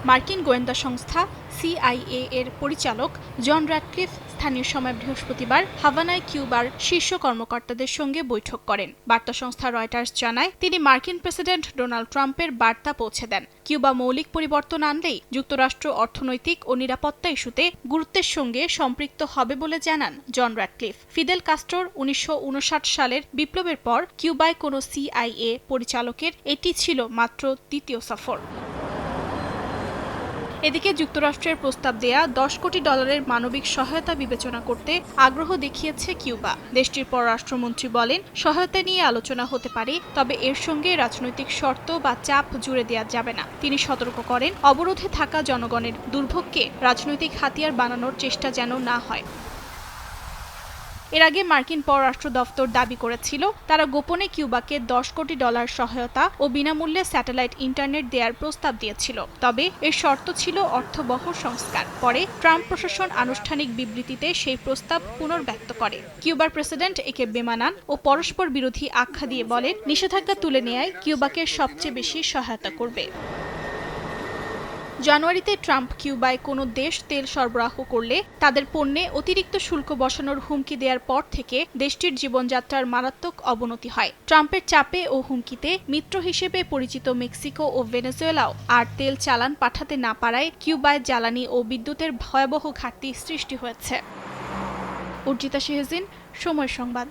মার্কিন গোয়েন্দা সংস্থা CIA এর পরিচালক জন র্যাডক্লিফ স্থানীয় সময় বৃহস্পতিবার হাভানায় কিউবার শীর্ষ কর্মকর্তাদের সঙ্গে বৈঠক করেন। বার্তা সংস্থা রয়টার্স জানায়, তিনি মার্কিন প্রেসিডেন্ট ডোনাল্ড ট্রাম্পের বার্তা পৌঁছে দেন। কিউবা মৌলিক পরিবর্তন আনলেই যুক্তরাষ্ট্র অর্থনৈতিক ও নিরাপত্তা ইস্যুতে গুরুত্বের সঙ্গে সম্পৃক্ত হবে বলে জানান জন র্যাডক্লিফ। ফিদেল কাস্ট্রোর 1959 সালের বিপ্লবের পর কিউবায় কোনো CIA পরিচালকের এটি ছিল মাত্র দ্বিতীয় সফর। এদিকে যুক্তরাষ্ট্রের প্রস্তাব দেয়া $10 কোটি মানবিক সহায়তা বিবেচনা করতে আগ্রহ দেখিয়েছে কিউবা। দেশটির পররাষ্ট্রমন্ত্রী বলেন, সহায়তা নিয়ে আলোচনা হতে পারে, তবে এর সঙ্গে রাজনৈতিক শর্ত বা চাপ জুড়ে দেওয়া যাবে না। তিনি সতর্ক করেন, অবরোধে থাকা জনগণের দুর্ভোগকে রাজনৈতিক হাতিয়ার বানানোর চেষ্টা যেন না হয়। এর আগে মার্কিন পররাষ্ট্র দফতর দাবি করেছিল, তারা গোপনে কিউবাকে $10 কোটি সহায়তা ও বিনামূল্যে স্যাটেলাইট ইন্টারনেট দেওয়ার প্রস্তাব দিয়েছিল। তবে এর শর্ত ছিল অর্থবহ সংস্কার। পরে ট্রাম্প প্রশাসন আনুষ্ঠানিক বিবৃতিতে সেই প্রস্তাব পুনর্ব্যক্ত করে। কিউবার প্রেসিডেন্ট একে বেমানান ও পরস্পর বিরোধী আখ্যা দিয়ে বলেন, নিষেধাজ্ঞা তুলে নেয়ায় কিউবাকে সবচেয়ে বেশি সহায়তা করবে। জানুয়ারিতে ট্রাম্প কিউবায় কোনো দেশ তেল সরবরাহ করলে তাদের পণ্যে অতিরিক্ত শুল্ক বসানোর হুমকি দেওয়ার পর থেকে দেশটির জীবনযাত্রার মারাত্মক অবনতি হয়। ট্রাম্পের চাপে ও হুমকিতে মিত্র হিসেবে পরিচিত মেক্সিকো ও ভেনেজুয়েলাও আর তেল চালান পাঠাতে না পারায় কিউবায় জ্বালানি ও বিদ্যুতের ভয়াবহ ঘাটতি সৃষ্টি হয়েছে। অর্জিতা শেহজিন, সময় সংবাদ।